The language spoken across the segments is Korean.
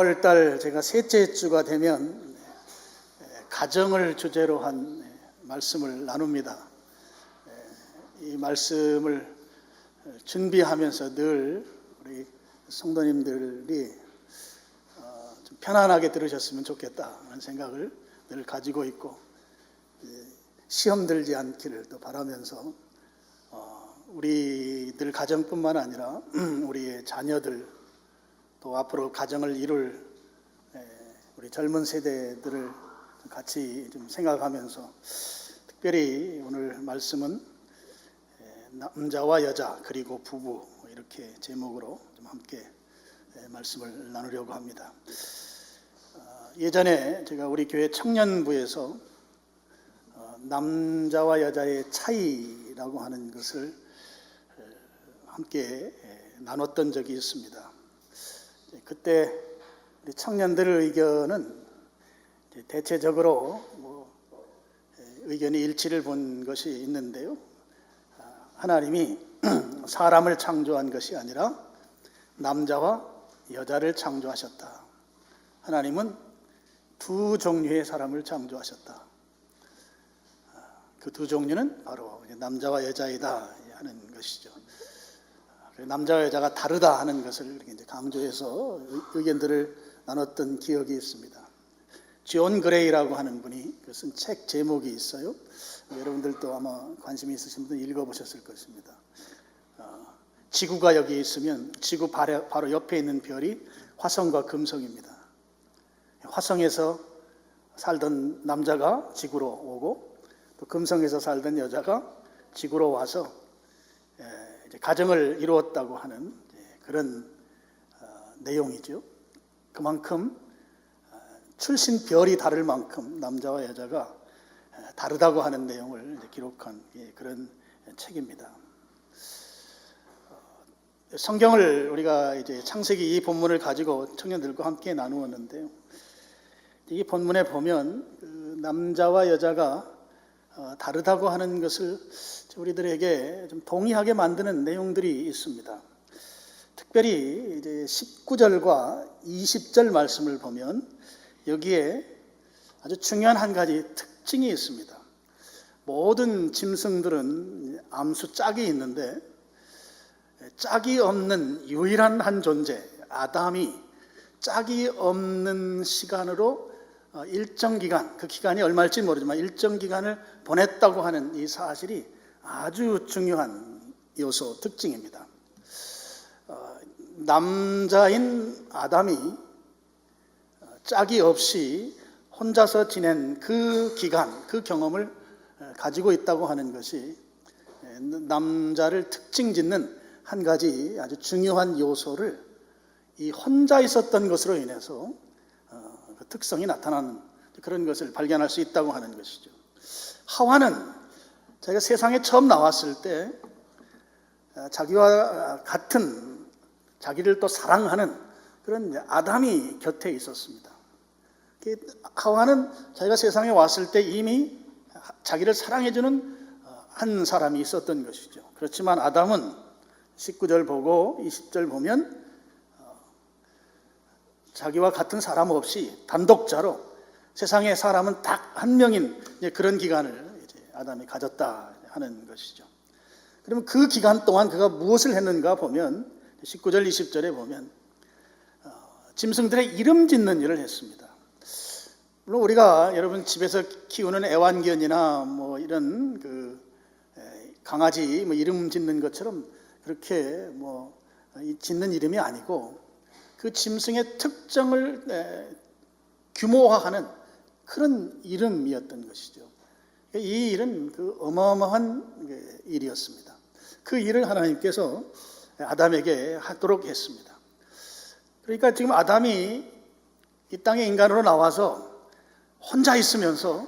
6월달 제가 셋째 주가 되면 가정을 주제로 한 말씀을 나눕니다. 이 말씀을 준비하면서 늘 우리 성도님들이 좀 편안하게 들으셨으면 좋겠다 하는 생각을 늘 가지고 있고, 시험 들지 않기를 또 바라면서 우리들 가정뿐만 아니라 우리의 자녀들, 또 앞으로 가정을 이룰 우리 젊은 세대들을 같이 좀 생각하면서, 특별히 오늘 말씀은 남자와 여자 그리고 부부, 이렇게 제목으로 좀 함께 말씀을 나누려고 합니다. 예전에 제가 우리 교회 청년부에서 남자와 여자의 차이라고 하는 것을 함께 나눴던 적이 있습니다. 그때 우리 청년들의 의견은 대체적으로 의견이 일치를 본 것이 있는데요. 하나님이 사람을 창조한 것이 아니라 남자와 여자를 창조하셨다. 하나님은 두 종류의 사람을 창조하셨다. 그 두 종류는 바로 남자와 여자이다 하는 것이죠. 남자와 여자가 다르다 하는 것을 이렇게 강조해서 의견들을 나눴던 기억이 있습니다. 존 그레이라고 하는 분이 쓴 책 제목이 있어요. 여러분들도 아마 관심이 있으신 분은 읽어보셨을 것입니다. 지구가 여기 있으면 지구 바로 옆에 있는 별이 화성과 금성입니다. 화성에서 살던 남자가 지구로 오고, 또 금성에서 살던 여자가 지구로 와서 가정을 이루었다고 하는 그런 내용이죠. 그만큼 출신 별이 다를 만큼 남자와 여자가 다르다고 하는 내용을 기록한 그런 책입니다. 성경을 우리가 이제 창세기 이 본문을 가지고 청년들과 함께 나누었는데요. 이 본문에 보면 남자와 여자가 다르다고 하는 것을 우리들에게 좀 동의하게 만드는 내용들이 있습니다. 특별히 이제 19절과 20절 말씀을 보면 여기에 아주 중요한 한 가지 특징이 있습니다. 모든 짐승들은 암수 짝이 있는데, 짝이 없는 유일한 한 존재 아담이 짝이 없는 시간으로 일정 기간, 그 기간이 얼마일지 모르지만 일정 기간을 보냈다고 하는 이 사실이 아주 중요한 요소, 특징입니다. 남자인 아담이 짝이 없이 혼자서 지낸 그 기간, 그 경험을 가지고 있다고 하는 것이 남자를 특징 짓는 한 가지 아주 중요한 요소를, 이 혼자 있었던 것으로 인해서 그 특성이 나타나는 그런 것을 발견할 수 있다고 하는 것이죠. 하와는 자기가 세상에 처음 나왔을 때 자기와 같은, 자기를 또 사랑하는 그런 아담이 곁에 있었습니다. 하와는 자기가 세상에 왔을 때 이미 자기를 사랑해주는 한 사람이 있었던 것이죠. 그렇지만 아담은 19절 보고 20절 보면 자기와 같은 사람 없이 단독자로 세상에 사람은 딱 한 명인 그런 기간을 이제 아담이 가졌다 하는 것이죠. 그러면 그 기간 동안 그가 무엇을 했는가 보면 19절 20절에 보면 짐승들의 이름 짓는 일을 했습니다. 물론 우리가 여러분 집에서 키우는 애완견이나 뭐 이런 그 강아지 뭐 이름 짓는 것처럼 그렇게 뭐 짓는 이름이 아니고, 그 짐승의 특정을 규모화하는 그런 이름이었던 것이죠. 이 일은 그 어마어마한 일이었습니다. 그 일을 하나님께서 아담에게 하도록 했습니다. 그러니까 지금 아담이 이 땅에 인간으로 나와서 혼자 있으면서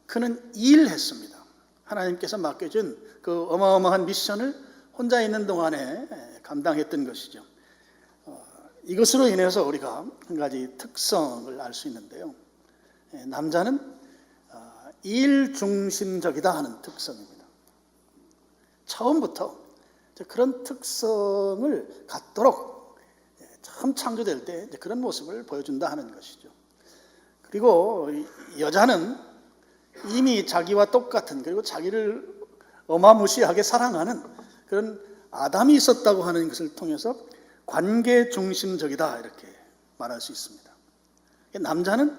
그는 일했습니다. 하나님께서 맡겨준 그 어마어마한 미션을 혼자 있는 동안에 감당했던 것이죠. 이것으로 인해서 우리가 한 가지 특성을 알 수 있는데요. 남자는 일중심적이다 하는 특성입니다. 처음부터 그런 특성을 갖도록 처음 창조될 때 이제 그런 모습을 보여준다 하는 것이죠. 그리고 여자는 이미 자기와 똑같은, 그리고 자기를 어마무시하게 사랑하는 그런 아담이 있었다고 하는 것을 통해서 관계 중심적이다 이렇게 말할 수 있습니다. 남자는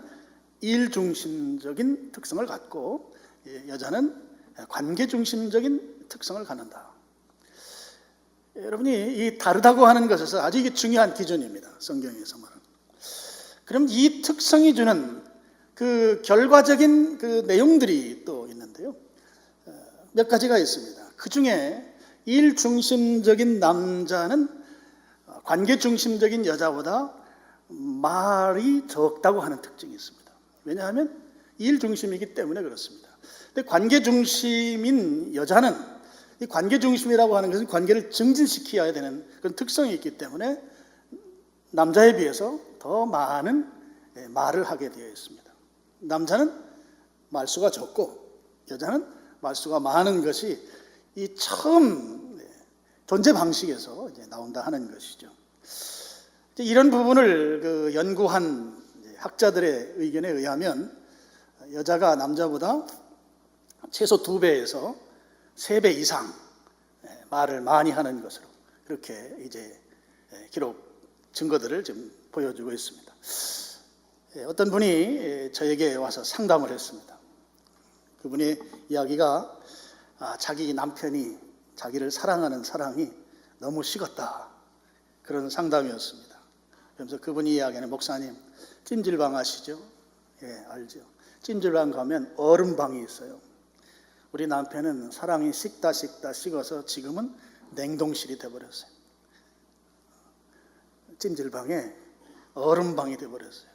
일 중심적인 특성을 갖고 여자는 관계 중심적인 특성을 갖는다. 여러분이 이 다르다고 하는 것에서 아주 이게 중요한 기준입니다. 성경에서 말하는. 그럼 이 특성이 주는 그 결과적인 그 내용들이 또 있는데요. 몇 가지가 있습니다. 그 중에 일 중심적인 남자는 관계 중심적인 여자보다 말이 적다고 하는 특징이 있습니다. 왜냐하면 일 중심이기 때문에 그렇습니다. 근데 관계 중심인 여자는, 이 관계 중심이라고 하는 것은 관계를 증진시켜야 되는 그런 특성이 있기 때문에 남자에 비해서 더 많은 말을 하게 되어 있습니다. 남자는 말수가 적고 여자는 말수가 많은 것이 이 처음 존재 방식에서 이제 나온다 하는 것이죠. 이런 부분을 그 연구한 학자들의 의견에 의하면 여자가 남자보다 최소 2배에서 3배 이상 말을 많이 하는 것으로 그렇게 이제 증거들을 좀 보여주고 있습니다. 어떤 분이 저에게 와서 상담을 했습니다. 그분의 이야기가 자기 남편이 자기를 사랑하는 사랑이 너무 식었다, 그런 상담이었습니다. 그러면서 그분이 이야기하는, 목사님 찜질방 아시죠? 예, 알죠. 찜질방 가면 얼음방이 있어요. 우리 남편은 사랑이 식다 식어서 지금은 냉동실이 돼버렸어요. 찜질방에 얼음방이 돼버렸어요.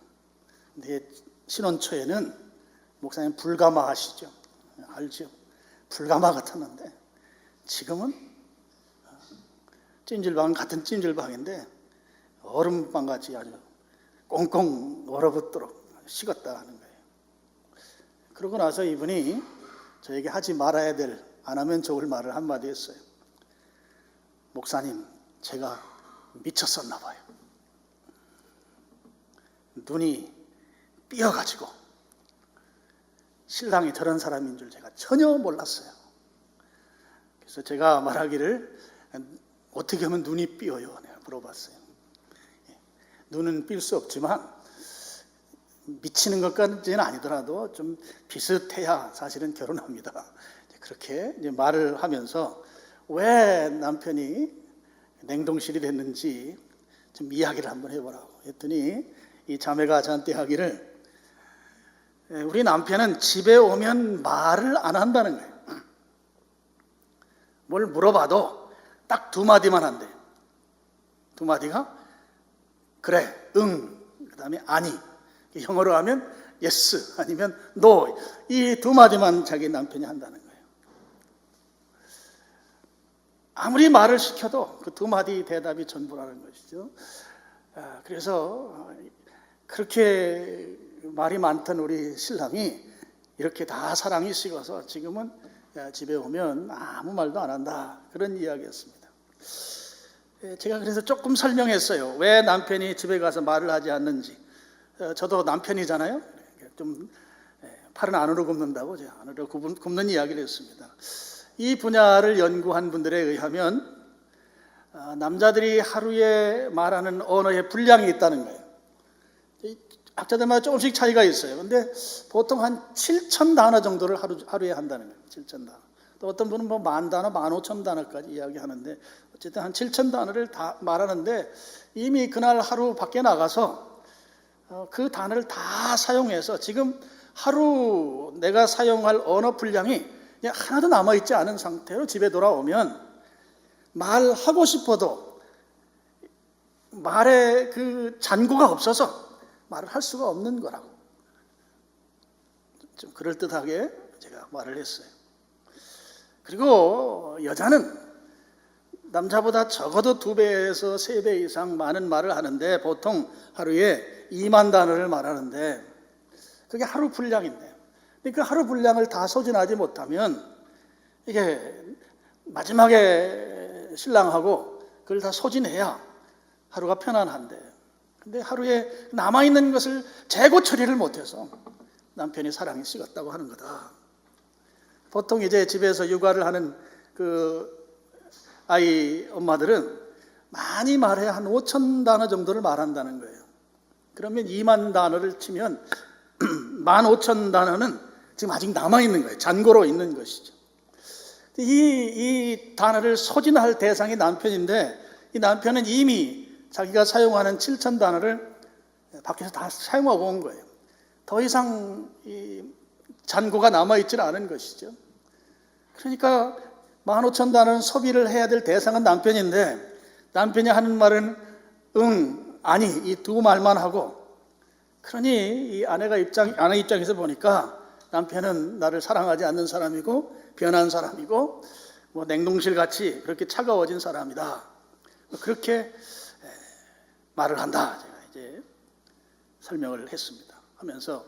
근데 신혼 초에는, 목사님 불가마 아시죠? 알죠? 불가마 같았는데 지금은 찜질방은 같은 찜질방인데 얼음방 같이 아주 꽁꽁 얼어붙도록 식었다 하는 거예요. 그러고 나서 이분이 저에게 하지 말아야 될, 안 하면 좋을 말을 한마디 했어요. 목사님, 제가 미쳤었나 봐요. 눈이 삐어가지고 신랑이 저런 사람인 줄 제가 전혀 몰랐어요. 그래서 제가 말하기를, 어떻게 하면 눈이 삐어요? 내가 물어봤어요. 눈은 삘 수 없지만 미치는 것까지는 아니더라도 좀 비슷해야 사실은 결혼합니다. 그렇게 이제 말을 하면서 왜 남편이 냉동실이 됐는지 좀 이야기를 한번 해보라고 했더니, 이 자매가 저한테 하기를, 우리 남편은 집에 오면 말을 안 한다는 거예요. 뭘 물어봐도 딱 2마디만 한대. 2마디가 그래, 응, 그 다음에 아니. 영어로 하면 yes 아니면 no. 이 2마디만 자기 남편이 한다는 거예요. 아무리 말을 시켜도 그 2마디 대답이 전부라는 것이죠. 그래서 그렇게 말이 많던 우리 신랑이 이렇게 다 사랑이 식어서 지금은 집에 오면 아무 말도 안 한다, 그런 이야기였습니다. 제가 그래서 조금 설명했어요. 왜 남편이 집에 가서 말을 하지 않는지. 저도 남편이잖아요. 좀 팔은 안으로 굽는다고 제가 안으로 굽는 이야기를 했습니다. 이 분야를 연구한 분들에 의하면 남자들이 하루에 말하는 언어의 분량이 있다는 거예요. 학자들마다 조금씩 차이가 있어요. 근데 보통 한 7,000단어 정도를 하루에 한다는 거예요. 7,000단어. 또 어떤 분은 뭐 10,000단어, 15,000단어까지 이야기하는데, 어쨌든 한 7,000단어를 다 말하는데, 이미 그날 하루 밖에 나가서 그 단어를 다 사용해서 지금 하루 내가 사용할 언어 분량이 하나도 남아있지 않은 상태로 집에 돌아오면 말하고 싶어도 말에 그 잔고가 없어서 말을 할 수가 없는 거라고, 좀 그럴듯하게 제가 말을 했어요. 그리고 여자는 남자보다 적어도 2배에서 3배 이상 많은 말을 하는데, 보통 하루에 2만 단어를 말하는데 그게 하루 분량인데, 그 하루 분량을 다 소진하지 못하면 이게 마지막에 신랑하고 그걸 다 소진해야 하루가 편안한데, 근데 하루에 남아있는 것을 재고 처리를 못해서 남편이 사랑이 식었다고 하는 거다. 보통 이제 집에서 육아를 하는 그 아이 엄마들은 많이 말해야 한 5천 단어 정도를 말한다는 거예요. 그러면 2만 단어를 치면 15,000단어는 지금 아직 남아있는 거예요. 잔고로 있는 것이죠. 이 단어를 소진할 대상이 남편인데, 이 남편은 이미 자기가 사용하는 7,000단어를 밖에서 다 사용하고 온 거예요. 더 이상 이 잔고가 남아있지는 않은 것이죠. 그러니까 15,000단어는 소비를 해야 될 대상은 남편인데, 남편이 하는 말은 응, 아니, 이 두 말만 하고, 그러니 이 아내 입장에서 보니까 남편은 나를 사랑하지 않는 사람이고 변한 사람이고 뭐 냉동실 같이 그렇게 차가워진 사람이다. 그렇게 말을 한다. 제가 이제 설명을 했습니다. 하면서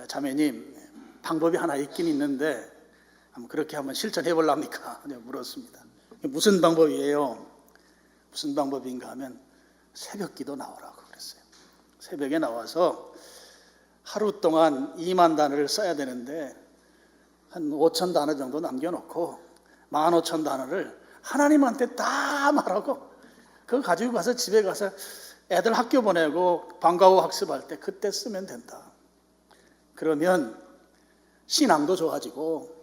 자매님, 방법이 하나 있긴 있는데 그렇게 한번 실천해 볼랍니까? 물었습니다. 무슨 방법이에요? 무슨 방법인가 하면 새벽 기도 나오라고 그랬어요. 새벽에 나와서 하루 동안 2만 단어를 써야 되는데 한 5천 단어 정도 남겨놓고 15,000단어를 하나님한테 다 말하고 그거 가지고 가서 집에 가서 애들 학교 보내고 방과 후 학습할 때 그때 쓰면 된다. 그러면 신앙도 좋아지고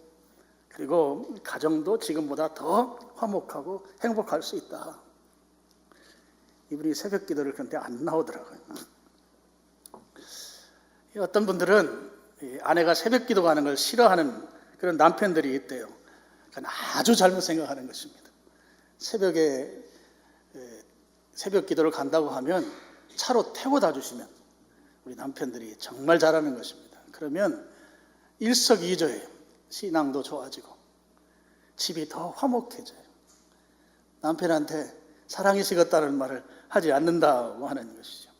그리고 가정도 지금보다 더 화목하고 행복할 수 있다. 이분이 새벽 기도를 그런데 안 나오더라고요. 어떤 분들은 아내가 새벽 기도 가는 걸 싫어하는 그런 남편들이 있대요. 그건 아주 잘못 생각하는 것입니다. 새벽 기도를 간다고 하면 차로 태워다 주시면 우리 남편들이 정말 잘하는 것입니다. 그러면 일석이조예요. 신앙도 좋아지고 집이 더 화목해져요. 남편한테 사랑이 식었다는 말을 하지 않는다고 하는 것이죠.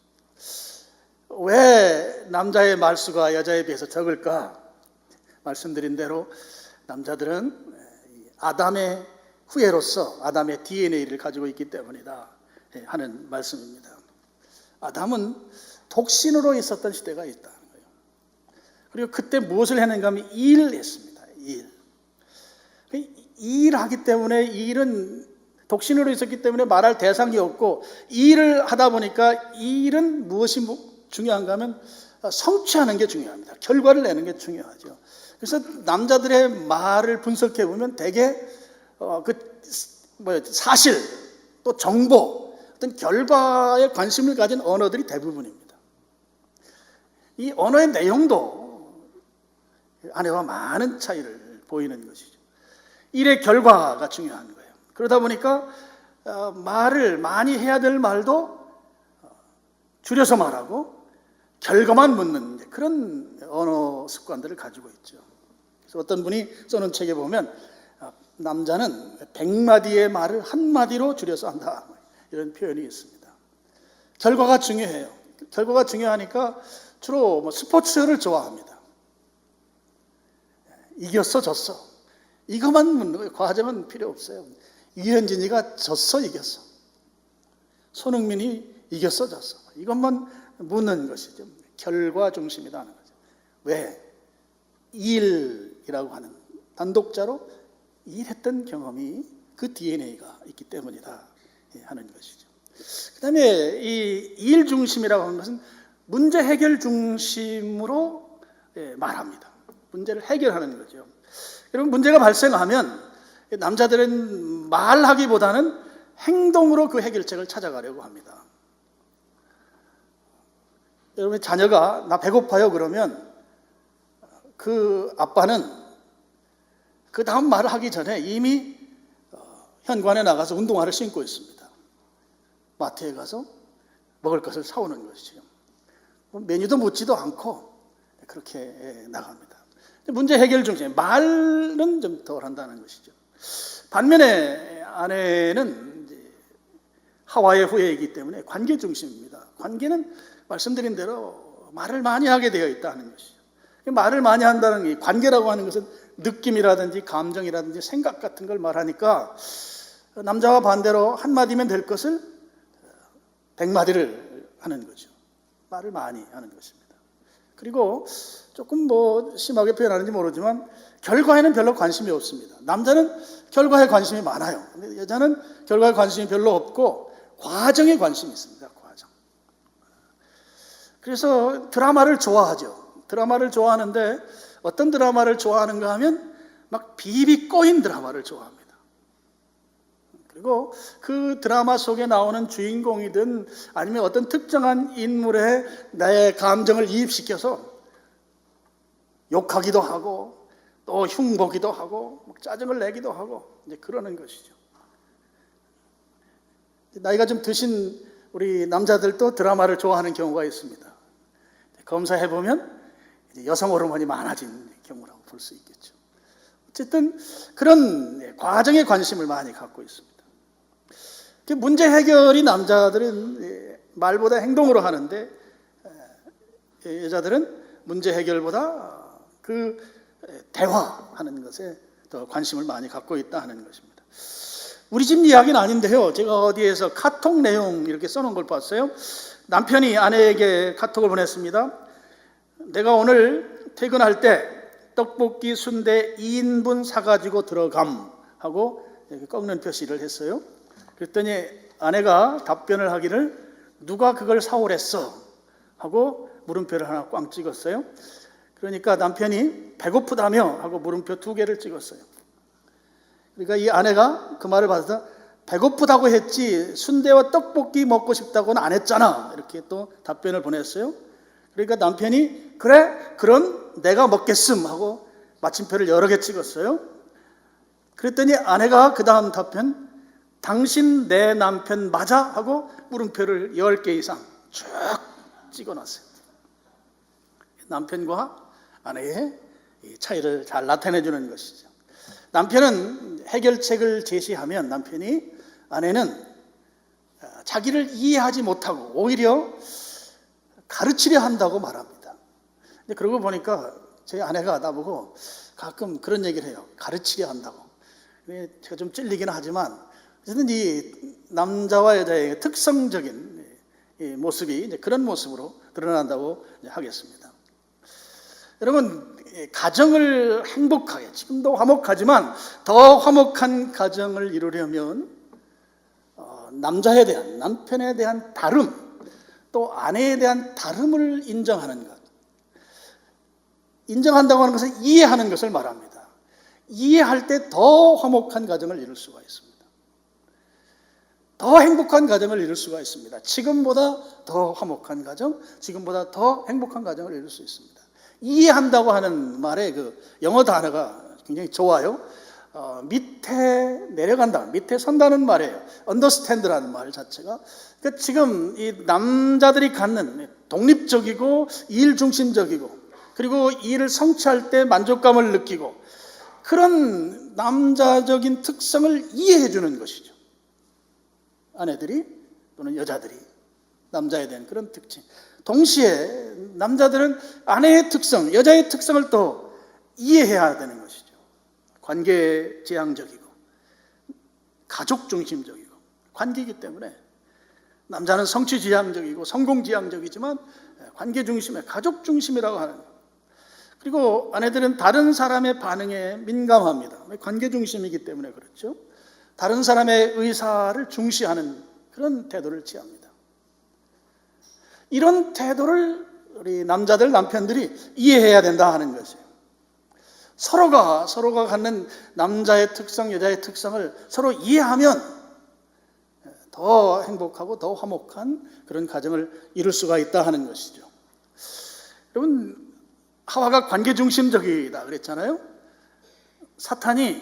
왜 남자의 말수가 여자에 비해서 적을까? 말씀드린 대로 남자들은 아담의 후예로서 아담의 DNA를 가지고 있기 때문이다 하는 말씀입니다. 아담은 독신으로 있었던 시대가 있다는 거예요. 그리고 그때 무엇을 했는가 하면 일했습니다. 일하기 때문에 일은 독신으로 있었기 때문에 말할 대상이 없고 일을 하다 보니까 일은 무엇이 중요한가 하면 성취하는 게 중요합니다. 결과를 내는 게 중요하죠. 그래서 남자들의 말을 분석해 보면 대개 사실 또 정보 어떤 결과에 관심을 가진 언어들이 대부분입니다. 이 언어의 내용도 아내와 많은 차이를 보이는 것이죠. 일의 결과가 중요한 거예요. 그러다 보니까 말을 많이 해야 될 말도 줄여서 말하고 결과만 묻는 그런 언어 습관들을 가지고 있죠. 그래서 어떤 분이 써놓은 책에 보면 남자는 100마디의 말을 한마디로 줄여서 한다. 이런 표현이 있습니다. 결과가 중요해요. 결과가 중요하니까 주로 스포츠를 좋아합니다. 이겼어, 졌어. 이것만 묻는 거예요. 과정은 필요 없어요. 이현진이가 졌어, 이겼어. 손흥민이 이겼어, 졌어. 이것만 묻는 것이죠. 결과 중심이라는 거죠. 왜? 일이라고 하는 단독자로 일했던 경험이 그 DNA가 있기 때문이다 하는 것이죠. 그 다음에 이 일 중심이라고 하는 것은 문제 해결 중심으로 말합니다. 문제를 해결하는 거죠. 여러분, 문제가 발생하면 남자들은 말하기보다는 행동으로 그 해결책을 찾아가려고 합니다. 여러분, 자녀가 나 배고파요 그러면 그 아빠는 그 다음 말을 하기 전에 이미 현관에 나가서 운동화를 신고 있습니다. 마트에 가서 먹을 것을 사오는 것이죠. 메뉴도 묻지도 않고 그렇게 나갑니다. 문제 해결 중심, 말은 좀 덜 한다는 것이죠. 반면에 아내는 이제 하와의 후예이기 때문에 관계 중심입니다. 관계는 말씀드린 대로 말을 많이 하게 되어 있다는 것이죠. 말을 많이 한다는 게, 관계라고 하는 것은 느낌이라든지 감정이라든지 생각 같은 걸 말하니까 남자와 반대로 한마디면 될 것을 100마디를 하는 거죠. 말을 많이 하는 것입니다. 그리고 조금 심하게 표현하는지 모르지만 결과에는 별로 관심이 없습니다. 남자는 결과에 관심이 많아요. 근데 여자는 결과에 관심이 별로 없고 과정에 관심이 있습니다. 과정. 그래서 드라마를 좋아하죠. 드라마를 좋아하는데 어떤 드라마를 좋아하는가 하면 막 비비 꼬인 드라마를 좋아합니다. 그리고 그 드라마 속에 나오는 주인공이든 아니면 어떤 특정한 인물에 나의 감정을 이입시켜서 욕하기도 하고 또 흉보기도 하고 짜증을 내기도 하고 이제 그러는 것이죠. 나이가 좀 드신 우리 남자들도 드라마를 좋아하는 경우가 있습니다. 검사해보면 여성 호르몬이 많아진 경우라고 볼 수 있겠죠. 어쨌든 그런 과정에 관심을 많이 갖고 있습니다. 문제 해결이 남자들은 말보다 행동으로 하는데 여자들은 문제 해결보다 그 대화하는 것에 더 관심을 많이 갖고 있다 하는 것입니다. 우리 집 이야기는 아닌데요. 제가 어디에서 카톡 내용 이렇게 써놓은 걸 봤어요. 남편이 아내에게 카톡을 보냈습니다. 내가 오늘 퇴근할 때 떡볶이 순대 2인분 사가지고 들어감 하고 이렇게 꺾는 표시를 했어요. 그랬더니 아내가 답변을 하기를 누가 그걸 사오랬어 하고 물음표를 하나 꽝 찍었어요. 그러니까 남편이 배고프다며 하고 물음표 2개를 찍었어요. 그러니까 이 아내가 그 말을 받아서 배고프다고 했지 순대와 떡볶이 먹고 싶다고는 안 했잖아 이렇게 또 답변을 보냈어요. 그러니까 남편이 그래 그럼 내가 먹겠음 하고 마침표를 여러 개 찍었어요. 그랬더니 아내가 그 다음 답변 당신 내 남편 맞아? 하고 물음표를 10개 이상 쭉 찍어놨어요. 남편과 아내의 차이를 잘 나타내주는 것이죠. 남편은 해결책을 제시하면 아내는 자기를 이해하지 못하고 오히려 가르치려 한다고 말합니다. 근데 그러고 보니까 제 아내가 나보고 가끔 그런 얘기를 해요. 가르치려 한다고. 제가 좀 찔리긴 하지만 어쨌든 이 남자와 여자의 특성적인 모습이 이제 그런 모습으로 드러난다고 하겠습니다. 여러분, 가정을 행복하게, 지금도 화목하지만 더 화목한 가정을 이루려면 남자에 대한, 남편에 대한 다름, 또 아내에 대한 다름을 인정하는 것. 인정한다고 하는 것은 이해하는 것을 말합니다. 이해할 때 더 화목한 가정을 이룰 수가 있습니다. 더 행복한 가정을 이룰 수가 있습니다. 지금보다 더 화목한 가정, 지금보다 더 행복한 가정을 이룰 수 있습니다. 이해한다고 하는 말의 그 영어 단어가 굉장히 좋아요. 밑에 내려간다, 밑에 선다는 말이에요. understand라는 말 자체가. 그러니까 지금 이 남자들이 갖는 독립적이고 일 중심적이고 그리고 일을 성취할 때 만족감을 느끼고 그런 남자적인 특성을 이해해 주는 것이죠. 아내들이 또는 여자들이 남자에 대한 그런 특징. 동시에 남자들은 아내의 특성, 여자의 특성을 또 이해해야 되는 것이죠. 관계지향적이고 가족 중심적이고 관계이기 때문에 남자는 성취지향적이고 성공지향적이지만 관계 중심의 가족 중심이라고 하는 것. 그리고 아내들은 다른 사람의 반응에 민감합니다. 관계 중심이기 때문에 그렇죠. 다른 사람의 의사를 중시하는 그런 태도를 취합니다. 이런 태도를 우리 남자들, 남편들이 이해해야 된다 하는 것이에요. 서로가 갖는 남자의 특성, 여자의 특성을 서로 이해하면 더 행복하고 더 화목한 그런 가정을 이룰 수가 있다 하는 것이죠. 여러분, 하와가 관계중심적이다 그랬잖아요. 사탄이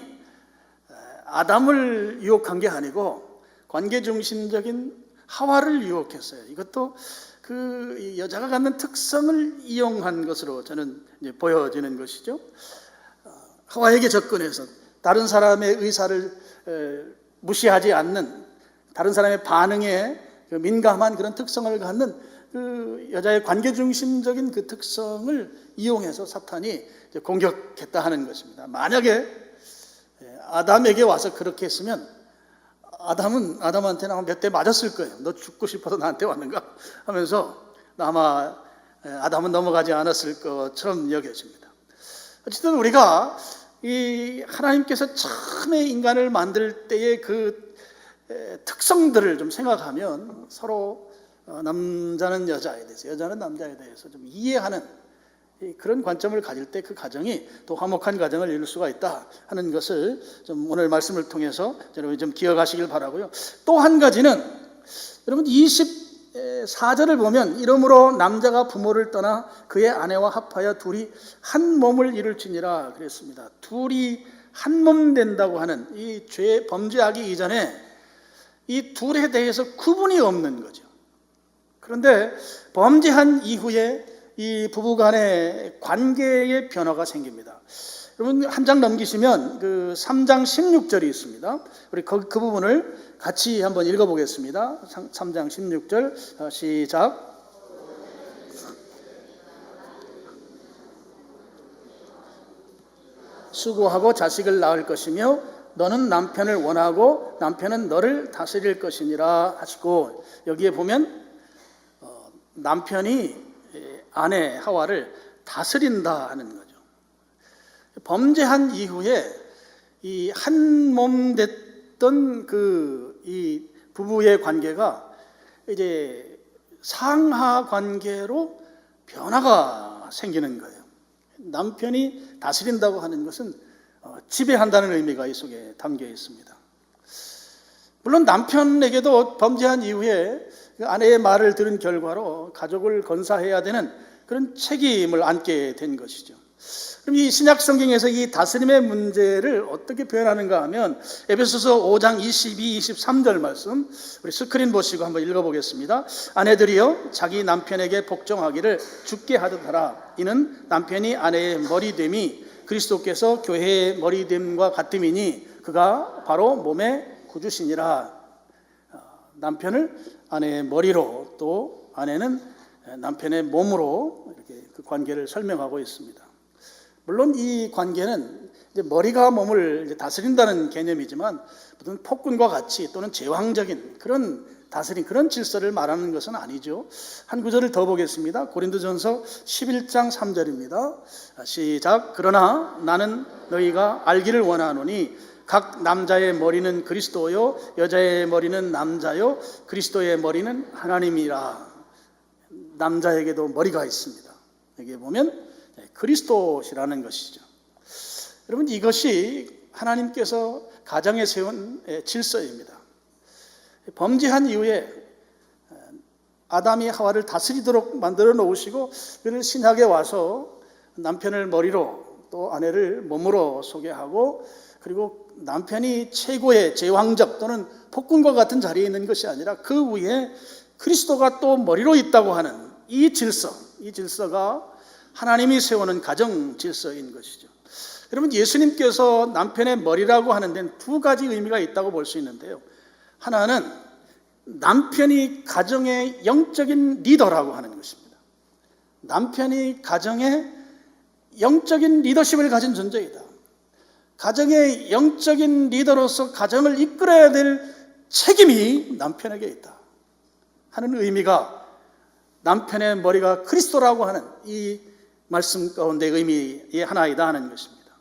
아담을 유혹한 게 아니고 관계중심적인 하와를 유혹했어요. 이것도 그 여자가 갖는 특성을 이용한 것으로 저는 이제 보여지는 것이죠. 하와에게 접근해서 다른 사람의 의사를 무시하지 않는, 다른 사람의 반응에 민감한 그런 특성을 갖는 그 여자의 관계중심적인 그 특성을 이용해서 사탄이 공격했다 하는 것입니다. 만약에 아담에게 와서 그렇게 했으면 아담한테는 아마 몇 대 맞았을 거예요. 너 죽고 싶어서 나한테 왔는가 하면서 아마 아담은 넘어가지 않았을 것처럼 여겨집니다. 어쨌든 우리가 이 하나님께서 처음에 인간을 만들 때의 그 특성들을 좀 생각하면 서로 남자는 여자에 대해서, 여자는 남자에 대해서 좀 이해하는 그런 관점을 가질 때 그 가정이 또 화목한 가정을 이룰 수가 있다 하는 것을 좀 오늘 말씀을 통해서 여러분이 좀 기억하시길 바라고요. 또 한 가지는 여러분 24절을 보면 이러므로 남자가 부모를 떠나 그의 아내와 합하여 둘이 한 몸을 이룰지니라 그랬습니다. 둘이 한 몸 된다고 하는 이 죄 범죄하기 이전에 이 둘에 대해서 구분이 없는 거죠. 그런데 범죄한 이후에 이 부부간의 관계의 변화가 생깁니다. 여러분 한 장 넘기시면 그 3장 16절이 있습니다. 우리 그 부분을 같이 한번 읽어보겠습니다. 3장 16절 시작. 수고하고 자식을 낳을 것이며 너는 남편을 원하고 남편은 너를 다스릴 것이니라 하시고, 여기에 보면 남편이 아내 하와를 다스린다 하는 거죠. 범죄한 이후에 이 한 몸 됐던 이 부부의 관계가 이제 상하 관계로 변화가 생기는 거예요. 남편이 다스린다고 하는 것은 지배한다는 의미가 이 속에 담겨 있습니다. 물론 남편에게도 범죄한 이후에 아내의 말을 들은 결과로 가족을 건사해야 되는 그런 책임을 안게 된 것이죠. 그럼 이 신약 성경에서 이 다스림의 문제를 어떻게 표현하는가 하면 에베소서 5장 22, 23절 말씀 우리 스크린 보시고 한번 읽어보겠습니다. 아내들이여 자기 남편에게 복종하기를 주께 하듯 하라. 이는 남편이 아내의 머리됨이 그리스도께서 교회의 머리됨과 같음이니 그가 바로 몸의 구주시니라. 남편을 아내의 머리로 또 아내는 남편의 몸으로 이렇게 그 관계를 설명하고 있습니다. 물론 이 관계는 이제 머리가 몸을 이제 다스린다는 개념이지만 무슨 폭군과 같이 또는 제왕적인 그런 다스린 그런 질서를 말하는 것은 아니죠. 한 구절을 더 보겠습니다. 고린도전서 11장 3절입니다. 시작. 그러나 나는 너희가 알기를 원하노니 각 남자의 머리는 그리스도요 여자의 머리는 남자요 그리스도의 머리는 하나님이라. 남자에게도 머리가 있습니다. 여기에 보면 그리스도시라는 것이죠. 여러분 이것이 하나님께서 가정에 세운 질서입니다. 범죄한 이후에 아담이 하와를 다스리도록 만들어 놓으시고 그를 신학에 와서 남편을 머리로 또 아내를 몸으로 소개하고, 그리고 남편이 최고의 제왕적 또는 폭군과 같은 자리에 있는 것이 아니라 그 위에 그리스도가 또 머리로 있다고 하는 이 질서가 하나님이 세우는 가정 질서인 것이죠. 여러분 예수님께서 남편의 머리라고 하는 데는 두 가지 의미가 있다고 볼 수 있는데요. 하나는 남편이 가정의 영적인 리더라고 하는 것입니다. 남편이 가정의 영적인 리더십을 가진 존재이다. 가정의 영적인 리더로서 가정을 이끌어야 될 책임이 남편에게 있다 하는 의미가, 남편의 머리가 그리스도라고 하는 이 말씀 가운데 의미의 하나이다 하는 것입니다.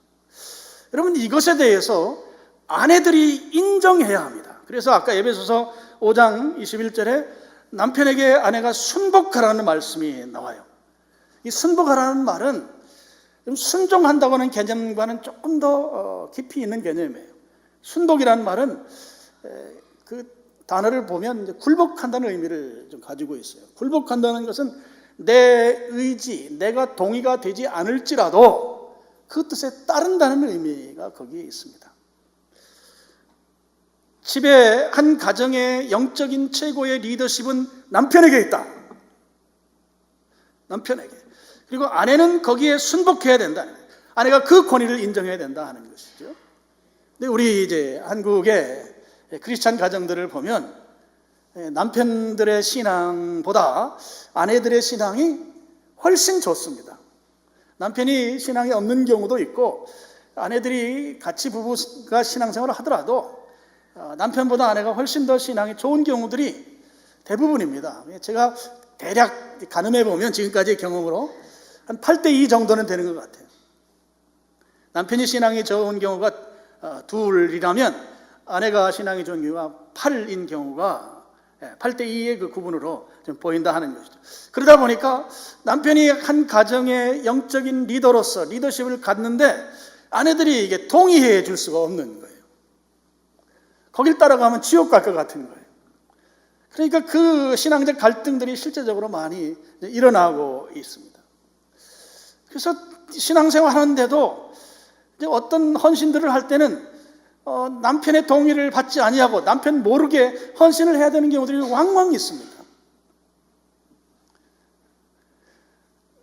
여러분 이것에 대해서 아내들이 인정해야 합니다. 그래서 아까 에베소서 5장 21절에 남편에게 아내가 순복하라는 말씀이 나와요. 이 순복하라는 말은 순종한다고 하는 개념과는 조금 더 깊이 있는 개념이에요. 순복이라는 말은 그 단어를 보면 굴복한다는 의미를 좀 가지고 있어요. 굴복한다는 것은 내 의지, 내가 동의가 되지 않을지라도 그 뜻에 따른다는 의미가 거기에 있습니다. 집에 한 가정의 영적인 최고의 리더십은 남편에게 있다. 남편에게. 그리고 아내는 거기에 순복해야 된다. 아내가 그 권위를 인정해야 된다 하는 것이죠. 근데 우리 이제 한국의 크리스찬 가정들을 보면 남편들의 신앙보다 아내들의 신앙이 훨씬 좋습니다. 남편이 신앙이 없는 경우도 있고 아내들이 같이 부부가 신앙생활을 하더라도 남편보다 아내가 훨씬 더 신앙이 좋은 경우들이 대부분입니다. 제가 대략 가늠해 보면 지금까지의 경험으로 한 8대2 정도는 되는 것 같아요. 남편이 신앙이 좋은 경우가 둘이라면 아내가 신앙이 좋은 경우가 8인 경우가 8대2의 그 구분으로 좀 보인다 하는 것이죠. 그러다 보니까 남편이 한 가정의 영적인 리더로서 리더십을 갖는데 아내들이 이게 동의해 줄 수가 없는 거예요. 거길 따라가면 지옥 갈 것 같은 거예요. 그러니까 그 신앙적 갈등들이 실제적으로 많이 일어나고 있습니다. 그래서 신앙생활 하는데도 이제 어떤 헌신들을 할 때는 남편의 동의를 받지 아니하고 남편 모르게 헌신을 해야 되는 경우들이 왕왕 있습니다.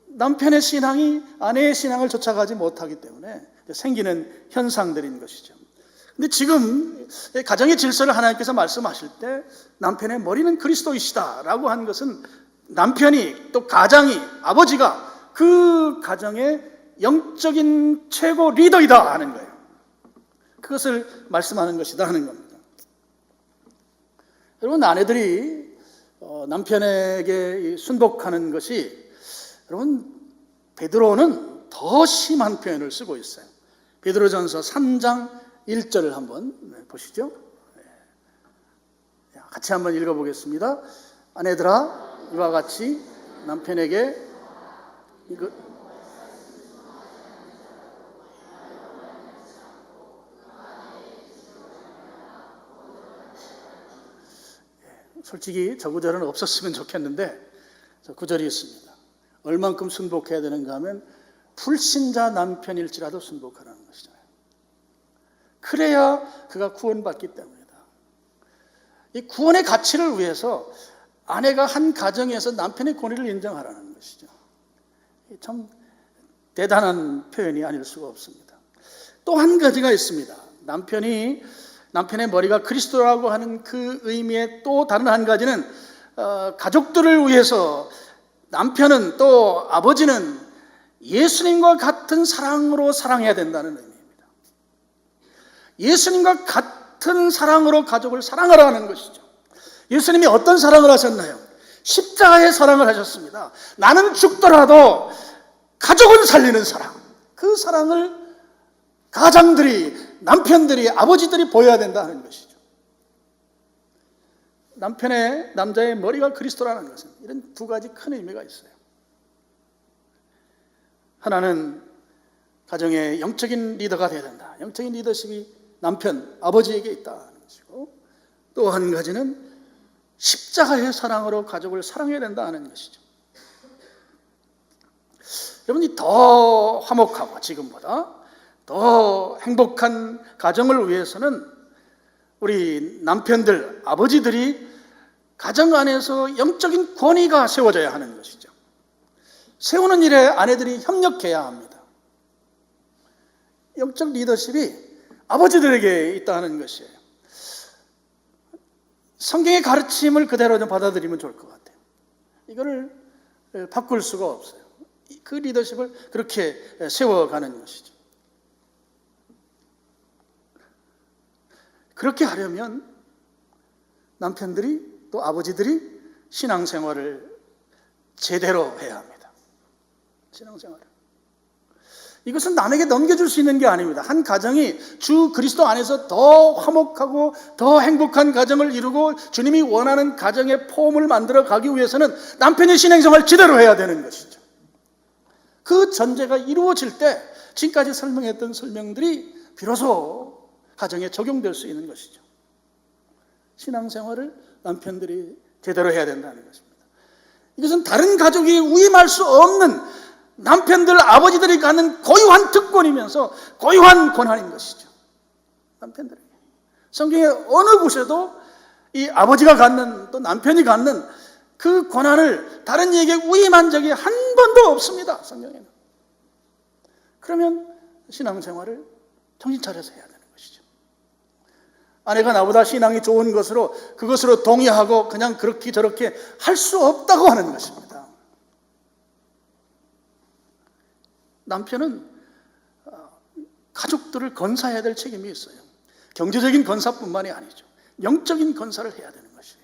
남편의 신앙이 아내의 신앙을 쫓아가지 못하기 때문에 생기는 현상들인 것이죠. 근데 지금 가정의 질서를 하나님께서 말씀하실 때 남편의 머리는 그리스도이시다라고 한 것은 남편이 또 가장이 아버지가 그 가정의 영적인 최고 리더이다 하는 거예요. 그것을 말씀하는 것이다 하는 겁니다. 여러분, 아내들이 남편에게 순복하는 것이, 여러분, 베드로는 더 심한 표현을 쓰고 있어요. 베드로전서 3장 1절을 한번 보시죠. 같이 한번 읽어보겠습니다. 아내들아, 이와 같이 남편에게 솔직히 저 구절은 없었으면 좋겠는데 저 구절이 있습니다. 얼만큼 순복해야 되는가 하면 불신자 남편일지라도 순복하라는 것이잖아요. 그래야 그가 구원받기 때문이다. 이 구원의 가치를 위해서 아내가 한 가정에서 남편의 권위를 인정하라는 것이죠. 참 대단한 표현이 아닐 수가 없습니다. 또 한 가지가 있습니다. 남편의 머리가 그리스도라고 하는 그 의미의 또 다른 한 가지는 가족들을 위해서 남편은 또 아버지는 예수님과 같은 사랑으로 사랑해야 된다는 의미입니다. 예수님과 같은 사랑으로 가족을 사랑하라는 것이죠. 예수님이 어떤 사랑을 하셨나요? 십자가의 사랑을 하셨습니다. 나는 죽더라도 가족은 살리는 사랑. 그 사랑을 가장들이, 남편들이, 아버지들이 보여야 된다는 것이죠. 남자의 머리가 그리스도라는 것은 이런 두 가지 큰 의미가 있어요. 하나는 가정의 영적인 리더가 되어야 된다. 영적인 리더십이 남편, 아버지에게 있다는 것이고, 또 한 가지는 십자가의 사랑으로 가족을 사랑해야 된다는 것이죠. 여러분이 더 화목하고 지금보다 더 행복한 가정을 위해서는 우리 남편들, 아버지들이 가정 안에서 영적인 권위가 세워져야 하는 것이죠. 세우는 일에 아내들이 협력해야 합니다. 영적 리더십이 아버지들에게 있다는 것이에요. 성경의 가르침을 그대로 좀 받아들이면 좋을 것 같아요. 이거를 바꿀 수가 없어요. 그 리더십을 그렇게 세워가는 것이죠. 그렇게 하려면 남편들이 또 아버지들이 신앙생활을 제대로 해야 합니다. 신앙생활을. 이것은 남에게 넘겨줄 수 있는 게 아닙니다. 한 가정이 주 그리스도 안에서 더 화목하고 더 행복한 가정을 이루고 주님이 원하는 가정의 폼을 만들어 가기 위해서는 남편이 신앙생활을 제대로 해야 되는 것이죠. 그 전제가 이루어질 때 지금까지 설명했던 설명들이 비로소 가정에 적용될 수 있는 것이죠. 신앙생활을 남편들이 제대로 해야 된다는 것입니다. 이것은 다른 가족이 위임할 수 없는 남편들, 아버지들이 갖는 고유한 특권이면서 고유한 권한인 것이죠. 남편들에게. 성경의 어느 곳에도 이 아버지가 갖는 또 남편이 갖는 그 권한을 다른 이에게 위임한 적이 한 번도 없습니다. 성경에는. 그러면 신앙생활을 정신 차려서 해야 되는 것이죠. 아내가 나보다 신앙이 좋은 것으로 그것으로 동의하고 그냥 그렇게 저렇게 할 수 없다고 하는 것입니다. 남편은 가족들을 건사해야 될 책임이 있어요. 경제적인 건사뿐만이 아니죠. 영적인 건사를 해야 되는 것이에요.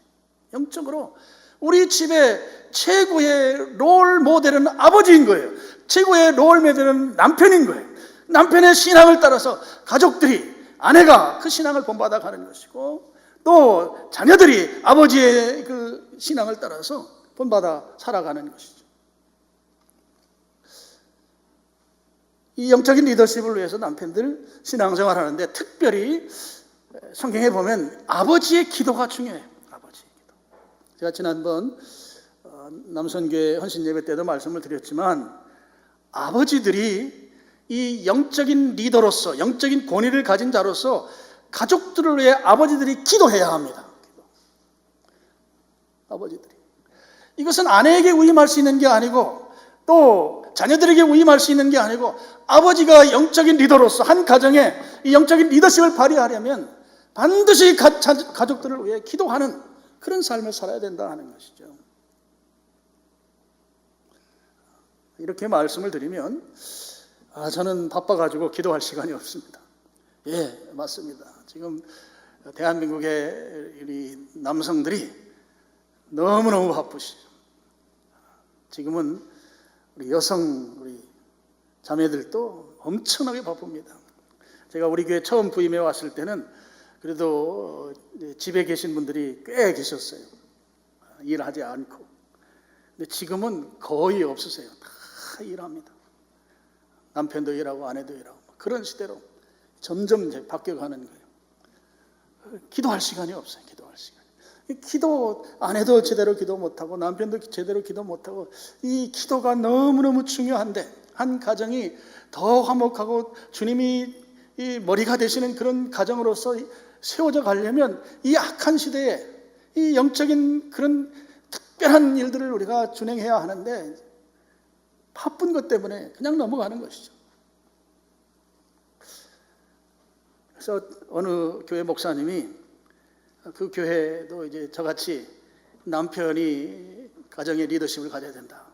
영적으로 우리 집의 최고의 롤 모델은 아버지인 거예요. 최고의 롤 모델은 남편인 거예요. 남편의 신앙을 따라서 가족들이, 아내가 그 신앙을 본받아 가는 것이고, 또 자녀들이 아버지의 그 신앙을 따라서 본받아 살아가는 것이죠. 이 영적인 리더십을 위해서 남편들 신앙생활 하는데, 특별히 성경에 보면 아버지의 기도가 중요해요. 아버지의 기도. 제가 지난번 남선교회 헌신예배 때도 말씀을 드렸지만, 아버지들이 이 영적인 리더로서, 영적인 권위를 가진 자로서 가족들을 위해 아버지들이 기도해야 합니다. 아버지들이. 이것은 아내에게 위임할 수 있는 게 아니고, 또 자녀들에게 위임할 수 있는 게 아니고, 아버지가 영적인 리더로서 한 가정에 이 영적인 리더십을 발휘하려면 반드시 가족들을 위해 기도하는 그런 삶을 살아야 된다 하는 것이죠. 이렇게 말씀을 드리면, 저는 바빠가지고 기도할 시간이 없습니다. 예, 맞습니다. 지금 대한민국의 우리 남성들이 너무너무 바쁘시죠. 지금은 우리 여성, 우리 자매들도 엄청나게 바쁩니다. 제가 우리 교회 처음 부임해 왔을 때는 그래도 집에 계신 분들이 꽤 계셨어요. 일하지 않고. 근데 지금은 거의 없으세요. 다 일합니다. 남편도 일하고 아내도 일하고 그런 시대로 점점 이제 바뀌어가는 거예요. 기도할 시간이 없어요. 기도할 시간이. 기도 아내도 제대로 기도 못하고 남편도 제대로 기도 못하고, 이 기도가 너무너무 중요한데, 한 가정이 더 화목하고 주님이 이 머리가 되시는 그런 가정으로서 세워져 가려면 이 악한 시대에 이 영적인 그런 특별한 일들을 우리가 준행해야 하는데, 바쁜 것 때문에 그냥 넘어가는 것이죠. 그래서 어느 교회 목사님이, 그 교회도 이제 저같이 남편이 가정의 리더십을 가져야 된다,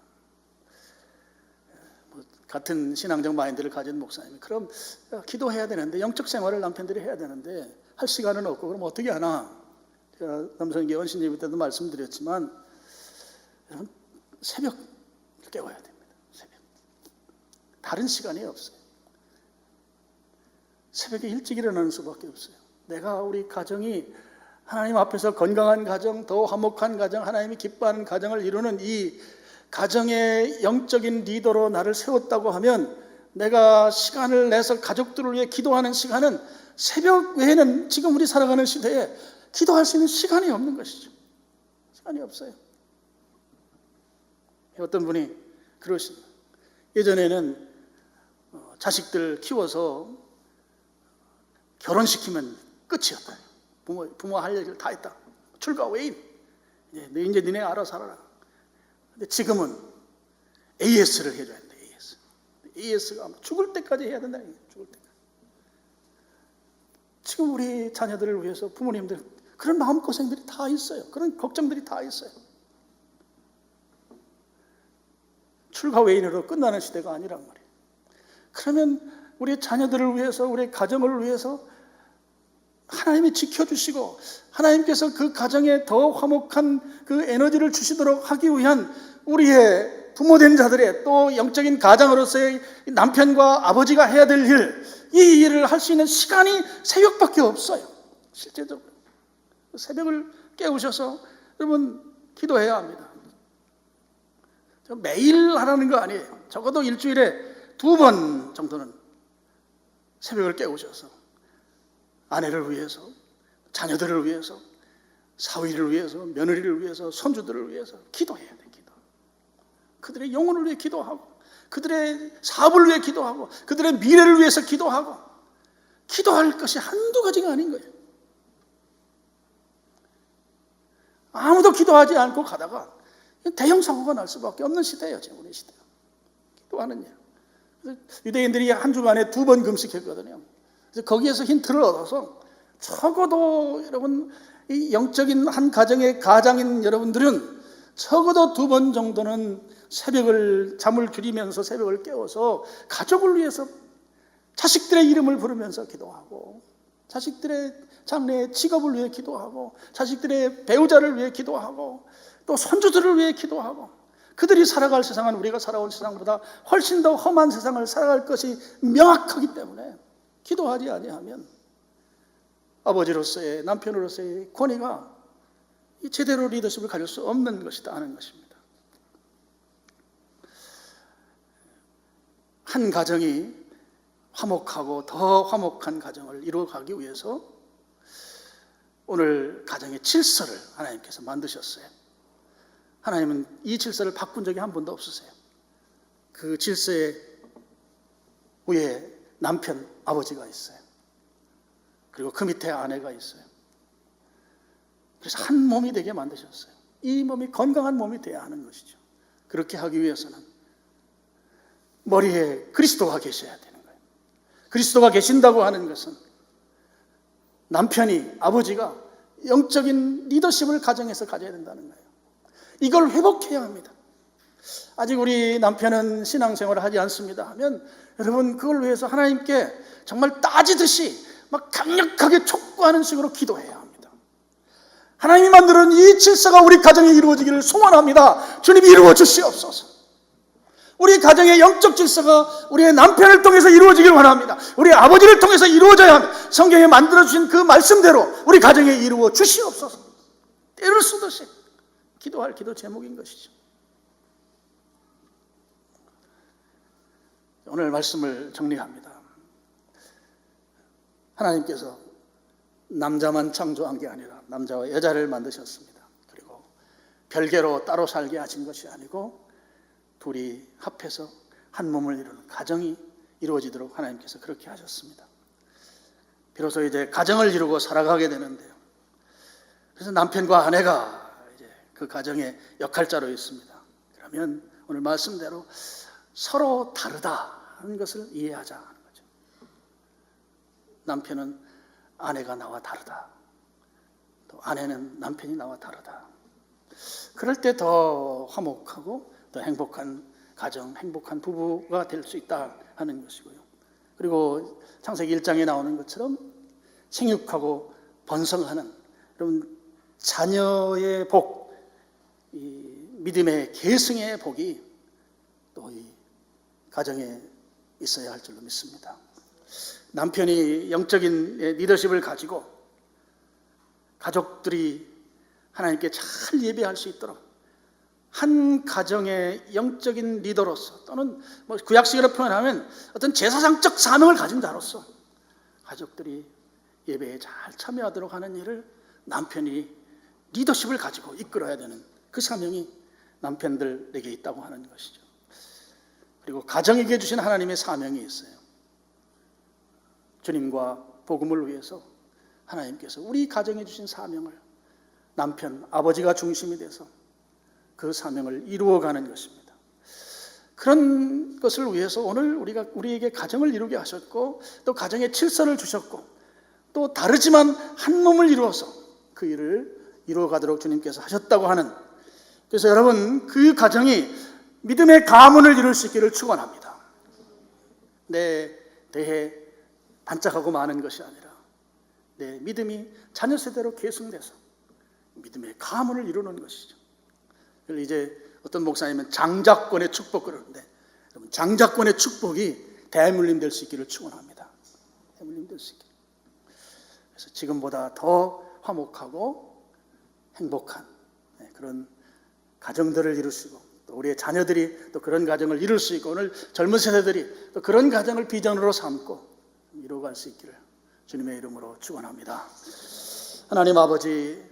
같은 신앙적 마인드를 가진 목사님이, 그럼 기도해야 되는데, 영적 생활을 남편들이 해야 되는데 할 시간은 없고, 그럼 어떻게 하나? 제가 남성교회 헌신예배 때도 말씀드렸지만, 새벽 깨워야 됩니다. 새벽. 다른 시간이 없어요. 새벽에 일찍 일어나는 수밖에 없어요. 내가 우리 가정이 하나님 앞에서 건강한 가정, 더 화목한 가정, 하나님이 기뻐하는 가정을 이루는 이 가정의 영적인 리더로 나를 세웠다고 하면, 내가 시간을 내서 가족들을 위해 기도하는 시간은 새벽 외에는 지금 우리 살아가는 시대에 기도할 수 있는 시간이 없는 것이죠. 시간이 없어요. 어떤 분이 그러십니다. 예전에는 자식들 키워서 결혼시키면 끝이었다. 부모 할 얘기를 다 했다. 출가 외인. 이제 니네 알아서 살아라. 근데 지금은 AS를 해줘야 된다. AS가 죽을 때까지 해야 된다. 죽을 때까지. 지금 우리 자녀들을 위해서 부모님들 그런 마음고생들이 다 있어요. 그런 걱정들이 다 있어요. 출가 외인으로 끝나는 시대가 아니란 말이에요. 그러면 우리 자녀들을 위해서, 우리 가정을 위해서 하나님이 지켜주시고, 하나님께서 그 가정에 더 화목한 그 에너지를 주시도록 하기 위한 우리의 부모된 자들의, 또 영적인 가장으로서의 남편과 아버지가 해야 될 일, 이 일을 할 수 있는 시간이 새벽밖에 없어요. 실제적으로 새벽을 깨우셔서 여러분 기도해야 합니다. 매일 하라는 거 아니에요. 적어도 일주일에 2번 정도는 새벽을 깨우셔서 아내를 위해서, 자녀들을 위해서, 사위를 위해서, 며느리를 위해서, 손주들을 위해서 기도해야 돼. 기도. 그들의 영혼을 위해 기도하고, 그들의 사업을 위해 기도하고, 그들의 미래를 위해서 기도하고. 기도할 것이 한두 가지가 아닌 거예요. 아무도 기도하지 않고 가다가 대형 사고가 날 수밖에 없는 시대예요. 지금 우리 시대. 기도하는 일. 유대인들이 한 주간에 2번 금식했거든요. 그래서 거기에서 힌트를 얻어서, 적어도 여러분 이 영적인 한 가정의 가장인 여러분들은 적어도 2번 정도는 새벽을 잠을 줄이면서 새벽을 깨워서 가족을 위해서 자식들의 이름을 부르면서 기도하고, 자식들의 장래의 직업을 위해 기도하고 자식들의 배우자를 위해 기도하고 또 손주들을 위해 기도하고 그들이 살아갈 세상은 우리가 살아온 세상보다 훨씬 더 험한 세상을 살아갈 것이 명확하기 때문에 기도하지 아니하면 아버지로서의 남편으로서의 권위가 제대로 리더십을 가질 수 없는 것이다 하는 것입니다. 한 가정이 화목하고 더 화목한 가정을 이루어가기 위해서 오늘 가정의 질서를 하나님께서 만드셨어요. 하나님은 이 질서를 바꾼 적이 한 번도 없으세요. 그 질서의 위에 남편, 아버지가 있어요. 그리고 그 밑에 아내가 있어요. 그래서 한 몸이 되게 만드셨어요. 이 몸이 건강한 몸이 되어야 하는 것이죠. 그렇게 하기 위해서는 머리에 그리스도가 계셔야 되는 거예요. 그리스도가 계신다고 하는 것은 남편이, 아버지가 영적인 리더십을 가정에서 가져야 된다는 거예요. 이걸 회복해야 합니다. 아직 우리 남편은 신앙생활을 하지 않습니다 하면 여러분 그걸 위해서 하나님께 정말 따지듯이 막 강력하게 촉구하는 식으로 기도해야 합니다. 하나님이 만드는 이 질서가 우리 가정에 이루어지기를 소원합니다. 주님 이루어 주시옵소서. 우리 가정의 영적 질서가 우리의 남편을 통해서 이루어지길 원합니다. 우리 아버지를 통해서 이루어져야 합니다. 성경에 만들어주신 그 말씀대로 우리 가정에 이루어 주시옵소서. 때를 쓰듯이 기도할 기도 제목인 것이죠. 오늘 말씀을 정리합니다. 하나님께서 남자만 창조한 게 아니라 남자와 여자를 만드셨습니다. 그리고 별개로 따로 살게 하신 것이 아니고 둘이 합해서 한 몸을 이루는 가정이 이루어지도록 하나님께서 그렇게 하셨습니다. 비로소 이제 가정을 이루고 살아가게 되는데요. 그래서 남편과 아내가 이제 그 가정의 역할자로 있습니다. 그러면 오늘 말씀대로 서로 다르다는 것을 이해하자 하는 거죠. 남편은 아내가 나와 다르다. 또 아내는 남편이 나와 다르다. 그럴 때 더 화목하고 더 행복한 가정, 행복한 부부가 될 수 있다 하는 것이고요. 그리고 창세기 1장에 나오는 것처럼 생육하고 번성하는 여러분 자녀의 복, 이 믿음의 계승의 복이 또 이 가정에 있어야 할 줄로 믿습니다. 남편이 영적인 리더십을 가지고 가족들이 하나님께 잘 예배할 수 있도록 한 가정의 영적인 리더로서 또는 뭐 구약식으로 표현하면 어떤 제사장적 사명을 가진 자로서 가족들이 예배에 잘 참여하도록 하는 일을 남편이 리더십을 가지고 이끌어야 되는 그 사명이 남편들에게 있다고 하는 것이죠. 그리고 가정에게 주신 하나님의 사명이 있어요. 주님과 복음을 위해서 하나님께서 우리 가정에 주신 사명을 남편, 아버지가 중심이 돼서 그 사명을 이루어가는 것입니다. 그런 것을 위해서 오늘 우리에게 가정을 이루게 하셨고 또 가정의 질서를 주셨고 또 다르지만 한 몸을 이루어서 그 일을 이루어가도록 주님께서 하셨다고 하는, 그래서 여러분 그 가정이 믿음의 가문을 이룰 수 있기를 축원합니다. 내 대해 반짝하고 마는 것이 아니라 내 믿음이 자녀 세대로 계승돼서 믿음의 가문을 이루는 것이죠. 이제 어떤 목사님은 장자권의 축복 그러는데 장자권의 축복이 대물림 될 수 있기를 축원합니다. 대물림 될 수 있기를. 그래서 지금보다 더 화목하고 행복한 그런 가정들을 이루시고 또 우리의 자녀들이 또 그런 가정을 이룰 수 있고 오늘 젊은 세대들이 또 그런 가정을 비전으로 삼고 이루어갈 수 있기를 주님의 이름으로 축원합니다. 하나님 아버지,